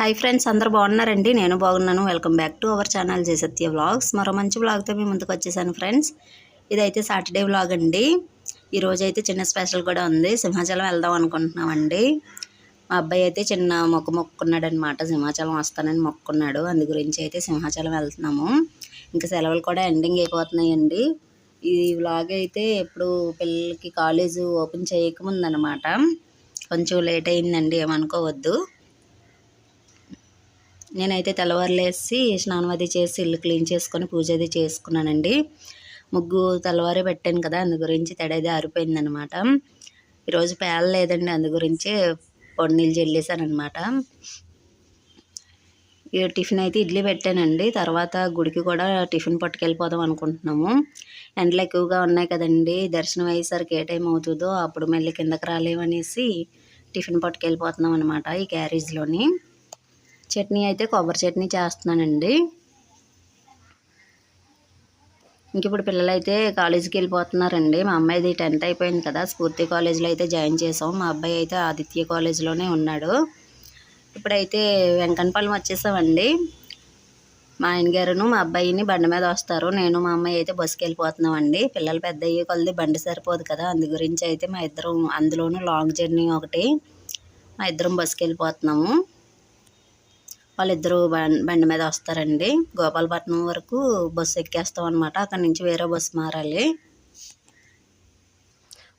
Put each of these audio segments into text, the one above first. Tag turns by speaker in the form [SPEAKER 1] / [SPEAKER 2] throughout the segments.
[SPEAKER 1] Hi friends, అందరూ బాగున్నారండి? నేను బాగున్నాను. Welcome back to our channel Jayasatya vlogs. మరో మంచి వ్లాగ్తో మీ ముందుకు వచ్చేసాను ఫ్రెండ్స్. ఇదైతే సాటర్డే వ్లాగ్ అండి. ఈరోజు అయితే చిన్న స్పెషల్ కూడా ఉంది. సింహాచలం వెళ్దాం అనుకుంటున్నామండి. మా అబ్బాయి అయితే చిన్న మొక్కున్నాడు అనమాట. సింహాచలం వస్తానని మొక్కున్నాడు. అందు గురించి అయితే సింహాచలం వెళ్తున్నాము. ఇంకా సెలవులు కూడా ఎండింగ్ అయిపోతున్నాయండి. ఈ వ్లాగ్ అయితే ఇప్పుడు పిల్లలకి కాలేజ్ ఓపెన్ చేయకముందనమాట. కొంచెం లేట్ అయిందండి, ఏమనుకోవద్దు. నేనైతే తెల్లవారులేసి స్నానం అది చేసి ఇల్లు క్లీన్ చేసుకొని పూజ అది చేసుకున్నానండి. ముగ్గు తెల్లవారే పెట్టాను కదా, అందు గురించి తడేది ఆరిపోయిందనమాట. ఈరోజు పేలలేదండి, అందు గురించి పొడి నీళ్ళు చల్లేసానమాట. ఈ టిఫిన్ అయితే ఇడ్లీ పెట్టానండి. తర్వాత గుడికి కూడా టిఫిన్ పట్టుకెళ్ళిపోదాం అనుకుంటున్నాము. ఎండలు ఎక్కువగా ఉన్నాయి కదండి, దర్శనం అయ్యేసరికి ఏ టైం అవుతుందో అప్పుడు మళ్ళీ కిందకి రాలేమనేసి టిఫిన్ పట్టుకెళ్ళిపోతున్నాం అనమాట ఈ క్యారేజ్లోని. చట్నీ అయితే కొబ్బరి చట్నీ చేస్తున్నానండి. ఇంక ఇప్పుడు పిల్లలు అయితే కాలేజీకి వెళ్ళిపోతున్నారండి. మా అమ్మాయిది 10th అయిపోయింది కదా, స్ఫూర్తి కాలేజీలో అయితే జాయిన్ చేసాం. మా అబ్బాయి అయితే ఆదిత్య కాలేజీలోనే ఉన్నాడు. ఇప్పుడైతే వెంకన్నపాలెం వచ్చేసామండి. మా ఆయన గారును మా అబ్బాయిని బండి మీద వస్తారు. నేను మా అమ్మాయి అయితే బస్సుకి వెళ్ళిపోతున్నామండి. పిల్లలు పెద్ద అయ్యే కొలది బండి సరిపోదు కదా, అందు గురించి అయితే మా ఇద్దరం, అందులోనూ లాంగ్ జర్నీ ఒకటి, మా ఇద్దరం బస్సుకి వెళ్ళిపోతున్నాము. వాళ్ళిద్దరూ బండి మీద వస్తారండి. గోపాలపట్నం వరకు బస్సు ఎక్కేస్తాం అనమాట. అక్కడి నుంచి వేరే బస్సు మారాలి.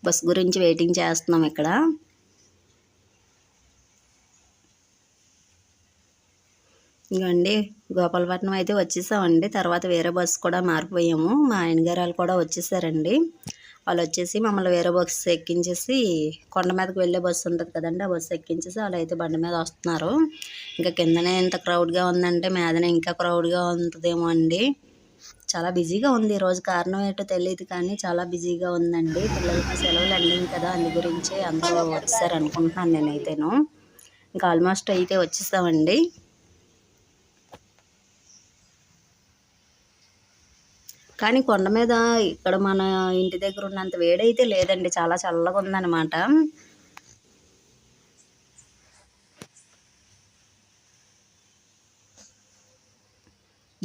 [SPEAKER 1] బస్సు గురించి వెయిటింగ్ చేస్తున్నాం ఇక్కడ. ఇంకండి గోపాలపట్నం అయితే వచ్చేసామండి. తర్వాత వేరే బస్సు కూడా మారిపోయాము. మా ఆయన గారు వాళ్ళు కూడా వచ్చేసారండి. వాళ్ళు వచ్చేసి మమ్మల్ని వేరే బస్సు ఎక్కించేసి కొండ మీదకి వెళ్ళే బస్సు ఉంటుంది కదండి, ఆ బస్సు ఎక్కించేసి వాళ్ళు అయితే బండి మీద వస్తున్నారు. ఇంకా కిందనే ఎంత క్రౌడ్గా ఉందంటే మీదనే ఇంకా క్రౌడ్గా ఉంటుందేమో అండి. చాలా బిజీగా ఉంది ఈరోజు. కారణం ఏంటో తెలియదు కానీ చాలా బిజీగా ఉందండి. పిల్లలకి సెలవులు ఎండింగ్ కదా, అందు గురించి అందరూ వచ్చారు అనుకుంటున్నాను నేనైతేను. ఇంకా ఆల్మోస్ట్ అయితే వచ్చేసామండి. కానీ కొండ మీద ఇక్కడ మన ఇంటి దగ్గర ఉన్నంత వేడైతే లేదండి, చాలా చల్లగా ఉందన్నమాట.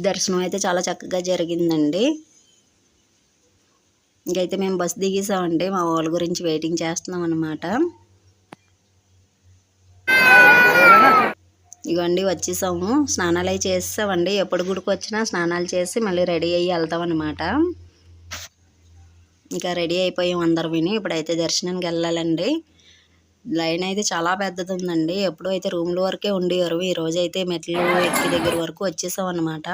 [SPEAKER 1] దర్శనం అయితే చాలా చక్కగా జరిగిందండి. ఇంకైతే మేము బస్సు దిగేసామండి. మా వాళ్ళ గురించి వెయిటింగ్ చేస్తున్నాం అన్నమాట. ఇగోండి వచ్చేసాము. స్నానాలు అవి చేసామండి. ఎప్పుడు గుడికి వచ్చినా స్నానాలు చేసి మళ్ళీ రెడీ అయ్యి వెళ్తాం అనమాట. ఇంకా రెడీ అయిపోయాం అందరు విని. ఇప్పుడైతే దర్శనానికి వెళ్ళాలండి. లైన్ అయితే చాలా పెద్దది ఉందండి. ఎప్పుడు అయితే రూమ్ల వరకే ఉండేవారు. ఈరోజు అయితే మెట్లు ఎక్కి దగ్గర వరకు వచ్చేసాం అనమాట.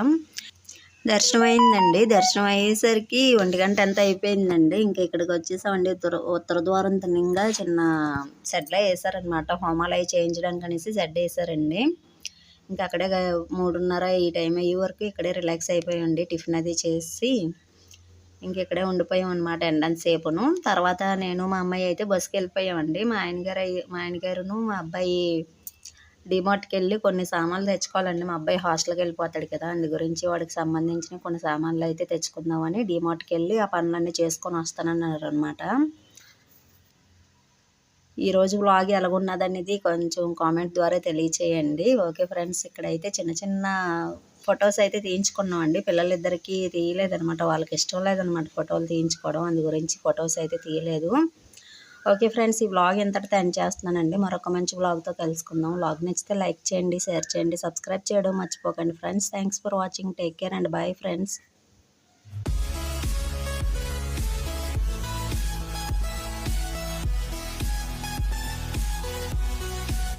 [SPEAKER 1] దర్శనం అయిందండి. దర్శనం అయ్యేసరికి 1 గంట ఎంత అయిపోయిందండి. ఇంకా ఇక్కడికి వచ్చేసామండి. ఉత్తర ద్వారం తిన్నంగా చిన్న షెడ్లో వేసారనమాట. హోమాలు అవి చేయించడానికి అనేసి షెడ్ వేసారండి. ఇంకా అక్కడే 3:30 ఈ టైం అయ్యే వరకు ఇక్కడే రిలాక్స్ అయిపోయామండి. టిఫిన్ అది చేసి ఇంక ఇక్కడే ఉండిపోయాం అనమాట ఎండంతసేపును. తర్వాత నేను మా అమ్మాయి అయితే బస్సుకి వెళ్ళిపోయామండి. మా ఆయన గారును మా అబ్బాయి డిమార్ట్కి వెళ్ళి కొన్ని సామాన్లు తెచ్చుకోవాలండి. మా అబ్బాయి హాస్టల్కి వెళ్ళిపోతాడు కదా, అందు గురించి వాడికి సంబంధించిన కొన్ని సామాన్లు అయితే తెచ్చుకుందామని డిమార్ట్కి వెళ్ళి ఆ పనులన్నీ చేసుకొని వస్తానన్నారు అనమాట. ఈరోజు వ్లాగ్ ఎలాగున్నదనేది కొంచెం కామెంట్ ద్వారా తెలియచేయండి. ఓకే ఫ్రెండ్స్, ఇక్కడైతే చిన్న చిన్న ఫొటోస్ అయితే తీయించుకున్నామండి. పిల్లలిద్దరికీ తీయలేదనమాట, వాళ్ళకి ఇష్టం లేదనమాట ఫోటోలు తీయించుకోవడం, అందు గురించి ఫొటోస్ అయితే తీయలేదు. ఓకే ఫ్రెండ్స్, ఈ వ్లాగ్ ఎంతటితో ఎండ్ చేస్తున్నానండి. మరొక మంచి వ్లాగ్తో కలుసుకుందాం. వ్లాగ్ నచ్చితే లైక్ చేయండి, షేర్ చేయండి, సబ్స్క్రైబ్ చేయడం మర్చిపోకండి friends. Thanks for watching. Take care and bye friends.